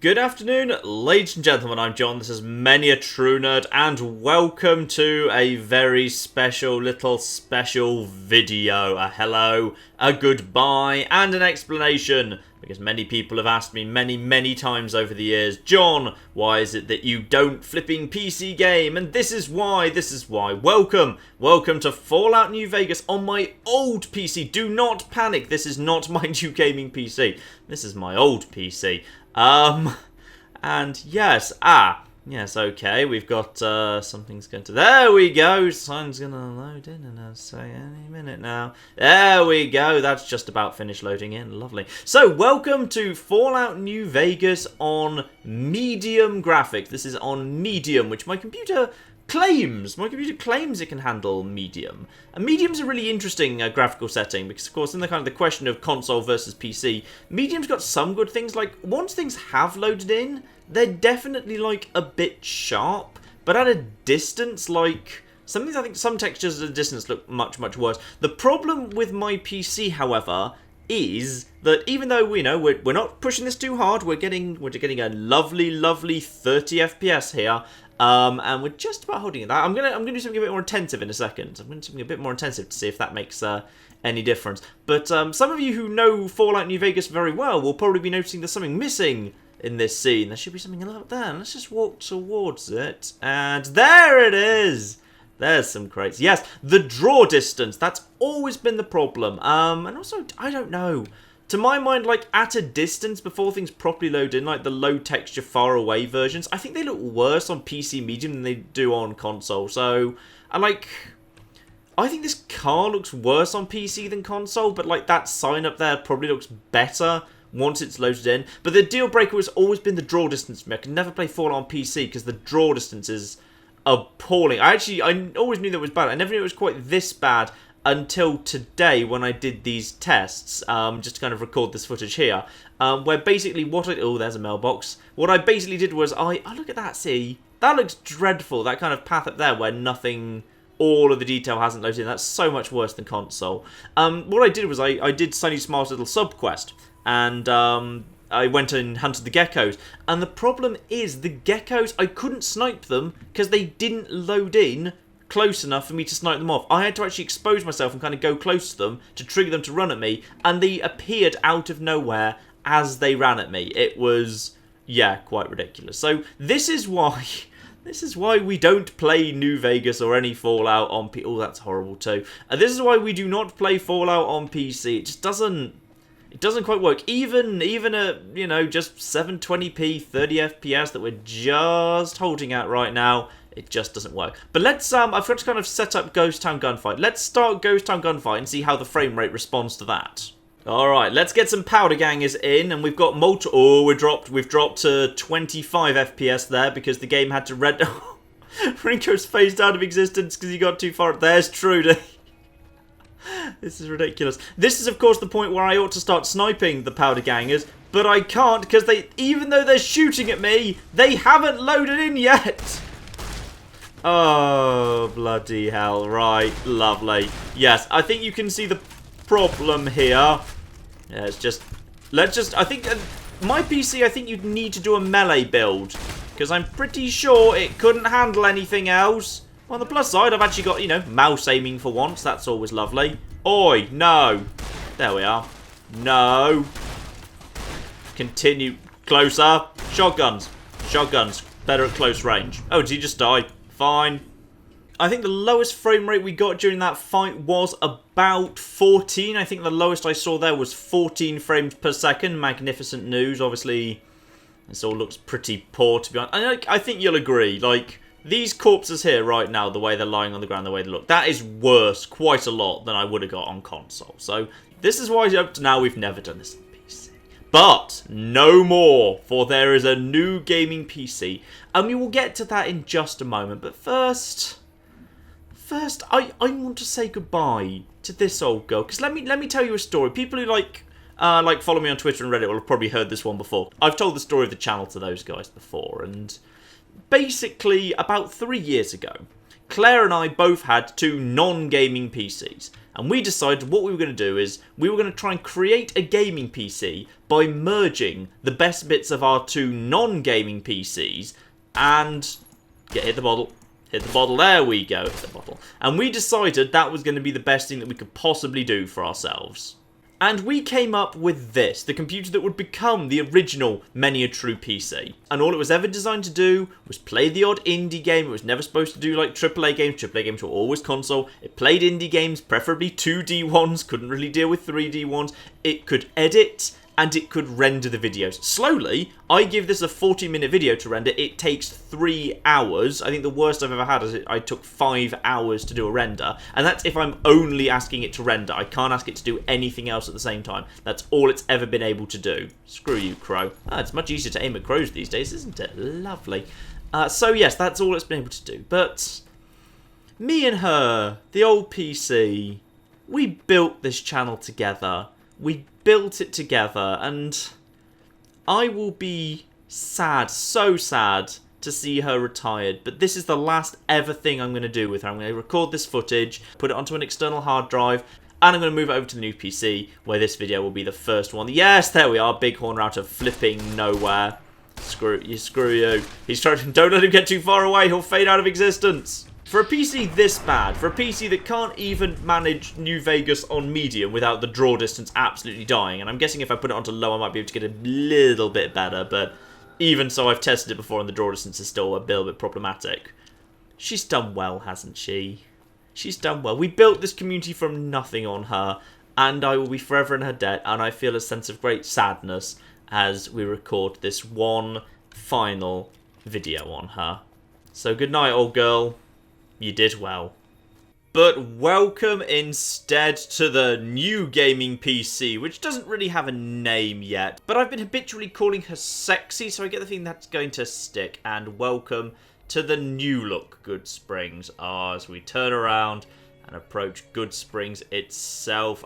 Good afternoon, ladies and gentlemen, I'm John, this is Many a True Nerd, and welcome to a very special video. A hello, a goodbye, and an explanation, because many people have asked me many times over the years, John, why is it that you don't flipping PC game? And this is why. Welcome to Fallout New Vegas on my old PC. Do not panic, this is not my new gaming PC, this is my old PC. And yes, okay, we've got, something's going to, there we go, sign's gonna load in, and I'll say any minute now, there we go, that's just about finished loading in, lovely. So, welcome to Fallout New Vegas on medium graphics. This is on medium, which my computer claims it can handle medium. And medium's a really interesting graphical setting because, of course, in the kind of the question of console versus PC, medium's got some good things. Like, once things have loaded in, they're definitely, like, a bit sharp, but at a distance, like, I think some textures at a distance look much worse. The problem with my PC, however, is that even though we're not pushing this too hard, we're getting a lovely 30 FPS here. And we're just about holding it. I'm gonna do something a bit more intensive in a second. I'm gonna do something a bit more intensive to see if that makes any difference. But some of you who know Fallout New Vegas very well will probably be noticing there's something missing in this scene. There should be something a little there. Let's just walk towards it, and there it is. There's some crates. Yes, the draw distance. That's always been the problem. And also, I don't know. To my mind, like, at a distance, before things properly load in, like the low-texture, far-away versions, I think they look worse on PC Medium than they do on console. So, I think this car looks worse on PC than console, but, like, that sign up there probably looks better once it's loaded in. But the deal breaker has always been the draw distance for me. I can never play Fallout on PC because the draw distance is appalling. I always knew that was bad. I never knew it was quite this bad until today when I did these tests, just to kind of record this footage here, where basically there's a mailbox. What I basically did was, look at that, see? That looks dreadful, that kind of path up there where all of the detail hasn't loaded in. That's so much worse than console. What I did was, I did Sunny Smile's little sub-quest, and I went and hunted the geckos. And the problem is, the geckos, I couldn't snipe them because they didn't load in close enough for me to snipe them off. I had to actually expose myself and kind of go close to them to trigger them to run at me, and they appeared out of nowhere as they ran at me. It was, quite ridiculous. So this is why we don't play New Vegas or any Fallout on PC. Oh, that's horrible too. This is why we do not play Fallout on PC. It just doesn't quite work. Even at, just 720p, 30 FPS that we're just holding at right now, it just doesn't work. But let's, I've got to kind of set up Ghost Town Gunfight. Let's start Ghost Town Gunfight and see how the frame rate responds to that. Alright, let's get some powder gangers in, and we've got we've dropped to 25 FPS there because the game had to Rinko's phased out of existence because he got too far. There's Trudy. This is ridiculous. This is, of course, the point where I ought to start sniping the powder gangers, but I can't because even though they're shooting at me, they haven't loaded in yet. Oh, bloody hell. Right, lovely. Yes, I think you can see the problem here. Yeah, I think, my PC, I think you'd need to do a melee build, because I'm pretty sure it couldn't handle anything else. On the plus side, I've actually got, mouse aiming for once. That's always lovely. Oi, no. There we are. No. Continue. Closer. Shotguns. Better at close range. Oh, did he just die? Fine. I think the lowest frame rate we got during that fight was about 14. I think the lowest I saw there was 14 frames per second. Magnificent news. Obviously, this all looks pretty poor, to be honest. I think you'll agree. Like, these corpses here right now, the way they're lying on the ground, the way they look, that is worse quite a lot than I would have got on console. So, this is why up to now we've never done this on PC. But, no more, for there is a new gaming PC. And we will get to that in just a moment. But first, I want to say goodbye to this old girl. Because let me tell you a story. People who follow me on Twitter and Reddit will have probably heard this one before. I've told the story of the channel to those guys before. And basically, about 3 years ago, Claire and I both had two non-gaming PCs. And we decided what we were going to do is we were going to try and create a gaming PC by merging the best bits of our two non-gaming PCs and... hit the bottle. Hit the bottle. There we go. Hit the bottle. And we decided that was going to be the best thing that we could possibly do for ourselves. And we came up with this, the computer that would become the original Many a True PC. And all it was ever designed to do was play the odd indie game. It was never supposed to do like AAA games. AAA games were always console. It played indie games, preferably 2D ones. Couldn't really deal with 3D ones. It could edit and it could render the videos. Slowly, I give this a 40-minute video to render. It takes 3 hours. I think the worst I've ever had is I took 5 hours to do a render. And that's if I'm only asking it to render. I can't ask it to do anything else at the same time. That's all it's ever been able to do. Screw you, crow. It's much easier to aim at crows these days, isn't it? Lovely. So yes, that's all it's been able to do. But me and her, the old PC, we built this channel together. We built it together, and I will be sad, so sad, to see her retired. But this is the last ever thing I'm going to do with her. I'm going to record this footage, put it onto an external hard drive, and I'm going to move it over to the new PC, where this video will be the first one. Yes, there we are, Bighorn Router flipping nowhere. Screw you, screw you. He's trying. Don't let him get too far away, he'll fade out of existence. For a PC this bad, for a PC that can't even manage New Vegas on medium without the draw distance absolutely dying, and I'm guessing if I put it onto low I might be able to get a little bit better, but even so I've tested it before and the draw distance is still a little bit problematic. She's done well, hasn't she? She's done well. We built this community from nothing on her, and I will be forever in her debt, and I feel a sense of great sadness as we record this one final video on her. So good night, old girl. You did well. But welcome instead to the new gaming PC, which doesn't really have a name yet. But I've been habitually calling her Sexy, so I get the feeling that's going to stick. And welcome to the new look Goodsprings. As we turn around and approach Goodsprings itself.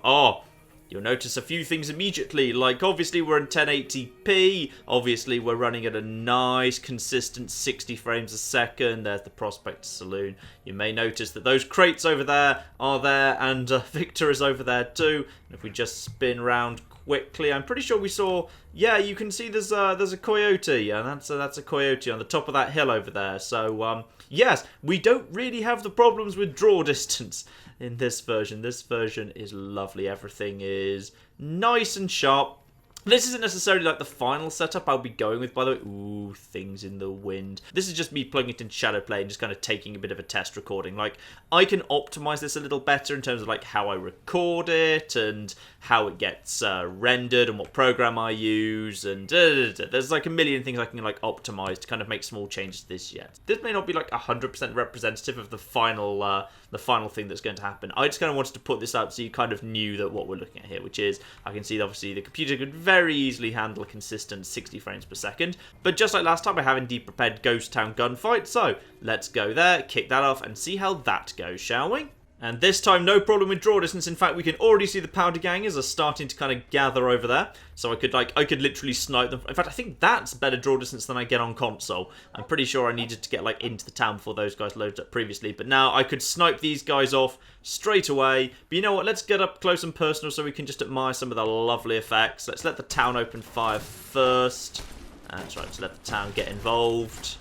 You'll notice a few things immediately, like obviously we're in 1080p, obviously we're running at a nice consistent 60 frames a second, there's the Prospect Saloon. You may notice that those crates over there are there, and Victor is over there too. And if we just spin round quickly, I'm pretty sure we saw, yeah, you can see there's a coyote, and that's a coyote on the top of that hill over there. So, yes, we don't really have the problems with draw distance in this version. This version is lovely. Everything is nice and sharp. This isn't necessarily like the final setup I'll be going with, by the way. Ooh, things in the wind. This is just me plugging it in Shadowplay and just kind of taking a bit of a test recording. Like, I can optimize this a little better in terms of like how I record it and how it gets rendered and what program I use, and there's like a million things I can like optimize to kind of make small changes to this yet. This may not be like 100% representative of the final thing that's going to happen. I just kind of wanted to put this out so you kind of knew that what we're looking at here, which is, I can see that obviously the computer could very easily handle a consistent 60 frames per second, but just like last time I have indeed prepared Ghost Town Gunfight, so let's go there, kick that off and see how that goes, shall we? And this time, no problem with draw distance. In fact, we can already see the powder gangers are starting to kind of gather over there. So I could literally snipe them. In fact, I think that's better draw distance than I get on console. I'm pretty sure I needed to get like into the town before those guys loaded up previously. But now I could snipe these guys off straight away. But you know what? Let's get up close and personal so we can just admire some of the lovely effects. Let's let the town open fire first. That's right, to let the town get involved.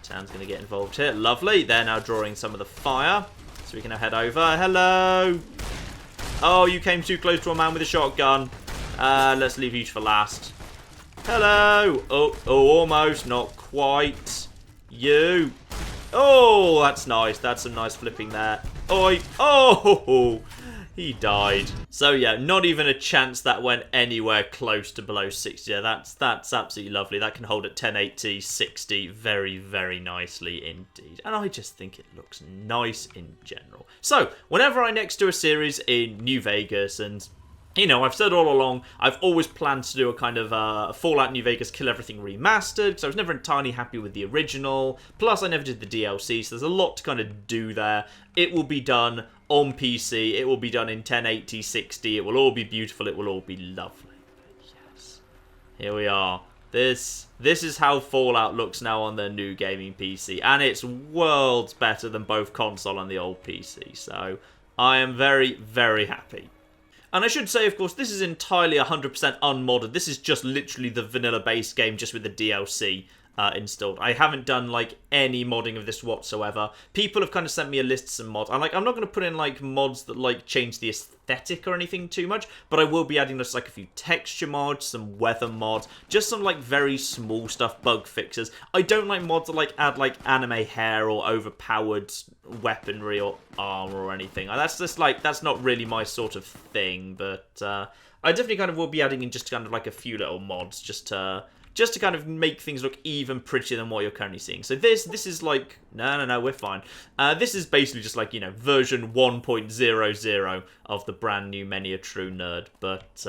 Town's going to get involved here. Lovely. They're now drawing some of the fire. So we can now head over. Hello! Oh, you came too close to a man with a shotgun. Let's leave you for last. Hello! Oh, almost. Not quite. You. Oh, that's nice. That's some nice flipping there. Oi! Oh! He died. So yeah, not even a chance that went anywhere close to below 60. Yeah, that's absolutely lovely. That can hold at 1080, 60 very, very nicely indeed. And I just think it looks nice in general. So, whenever I next do a series in New Vegas, and you know, I've said all along, I've always planned to do a kind of Fallout New Vegas Kill Everything Remastered, because I was never entirely happy with the original, plus I never did the DLC, so there's a lot to kind of do there. It will be done on PC, it will be done in 1080, 60, it will all be beautiful, it will all be lovely. Yes. Here we are. This is how Fallout looks now on their new gaming PC, and it's worlds better than both console and the old PC, so I am very, very happy. And I should say, of course, this is entirely 100% unmodded. This is just literally the vanilla base game, just with the DLC installed. I haven't done like any modding of this whatsoever. People have kind of sent me a list of some mods. I'm not going to put in like mods that like change the aesthetic or anything too much, but I will be adding just like a few texture mods, some weather mods, just some like very small stuff, bug fixes. I don't like mods that like add like anime hair or overpowered weaponry or armor or anything. That's just like, that's not really my sort of thing, but I definitely kind of will be adding in just kind of like a few little mods just to kind of make things look even prettier than what you're currently seeing. So this is like, no, we're fine. This is basically just like, you know, version 1.00 of the brand new Many a True Nerd. But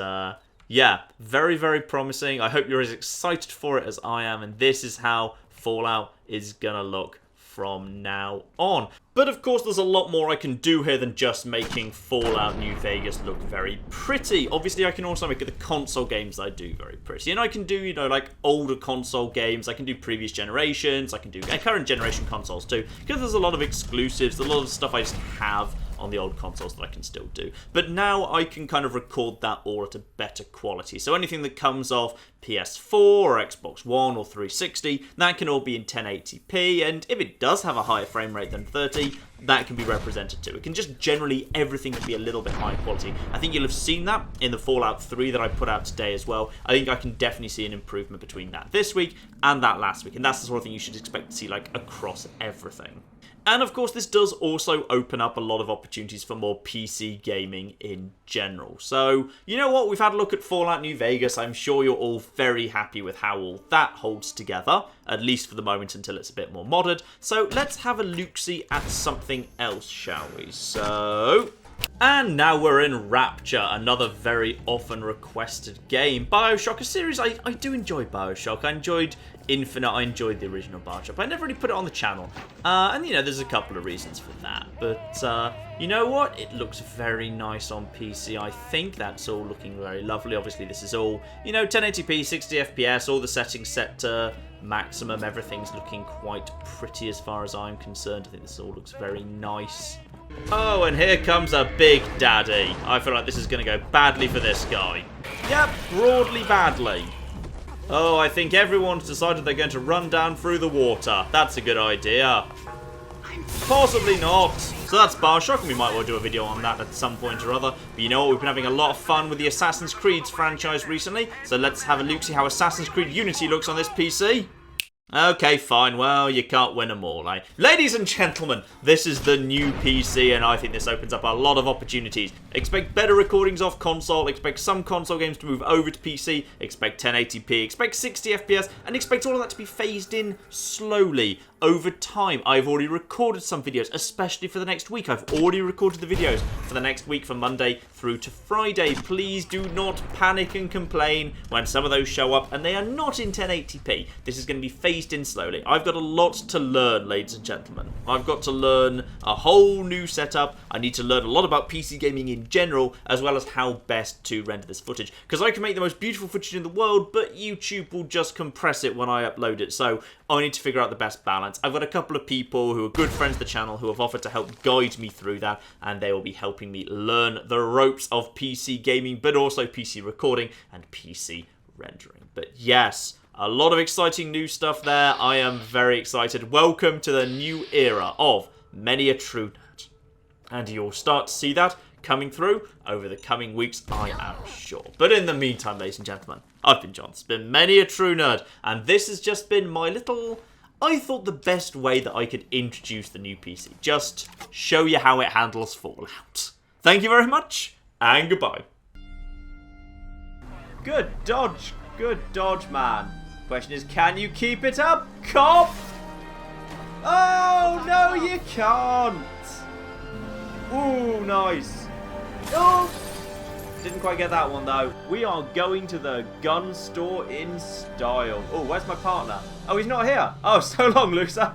yeah, very, very promising. I hope you're as excited for it as I am, and this is how Fallout is gonna look from now on. But of course there's a lot more I can do here than just making Fallout New Vegas look very pretty. Obviously I can also make the console games I do very pretty. And I can do, you know, like older console games, I can do previous generations, I can do current generation consoles too. Because there's a lot of exclusives, a lot of stuff I just have on the old consoles that I can still do. But now I can kind of record that all at a better quality. So anything that comes off PS4 or Xbox One or 360, that can all be in 1080p, and if it does have a higher frame rate than 30, that can be represented too. It can just generally, everything can be a little bit higher quality. I think you'll have seen that in the Fallout 3 that I put out today as well. I think I can definitely see an improvement between that this week and that last week, and that's the sort of thing you should expect to see like across everything. And of course, this does also open up a lot of opportunities for more PC gaming in general. So, you know what? We've had a look at Fallout New Vegas. I'm sure you're all very happy with how all that holds together, at least for the moment until it's a bit more modded. So let's have a look-see at something else, shall we? So... And now we're in Rapture, another very often requested game. BioShock, a series I do enjoy BioShock. I enjoyed Infinite, I enjoyed the original BioShock. I never really put it on the channel. And, you know, there's a couple of reasons for that. But, you know what? It looks very nice on PC. I think that's all looking very lovely. Obviously, this is all, you know, 1080p, 60 FPS, all the settings set to maximum. Everything's looking quite pretty as far as I'm concerned. I think this all looks very nice. Oh, and here comes a big daddy. I feel like this is going to go badly for this guy. Yep, broadly badly. Oh, I think everyone's decided they're going to run down through the water. That's a good idea. Possibly not. So that's BioShock, and we might well do a video on that at some point or other. But you know what? We've been having a lot of fun with the Assassin's Creed franchise recently. So let's have a look, see how Assassin's Creed Unity looks on this PC. Okay, fine. Well, you can't win them all, eh? Ladies and gentlemen, this is the new PC, and I think this opens up a lot of opportunities. Expect better recordings off console, expect some console games to move over to PC, expect 1080p, expect 60 FPS, and expect all of that to be phased in slowly over time. I've already recorded some videos, especially for the next week. I've already recorded the videos for the next week from Monday through to Friday. Please do not panic and complain when some of those show up and they are not in 1080p. This is going to be phased in slowly. I've got a lot to learn, ladies and gentlemen. I've got to learn a whole new setup. I need to learn a lot about PC gaming in general, as well as how best to render this footage. Because I can make the most beautiful footage in the world, but YouTube will just compress it when I upload it. So I need to figure out the best balance. I've got a couple of people who are good friends of the channel who have offered to help guide me through that, and they will be helping me learn the ropes of PC gaming, but also PC recording and PC rendering. But yes, a lot of exciting new stuff there. I am very excited. Welcome to the new era of Many a True Nerd. And you'll start to see that coming through over the coming weeks, I am sure. But in the meantime, ladies and gentlemen, I've been John. It's been Many a True Nerd, and this has just been my little... I thought the best way that I could introduce the new PC. Just show you how it handles Fallout. Thank you very much, and goodbye. Good dodge, man. Question is, can you keep it up, cop? Oh, no, you can't. Ooh, nice. Oh, didn't quite get that one, though. We are going to the gun store in style. Oh, where's my partner? Oh, he's not here. Oh, so long, loser.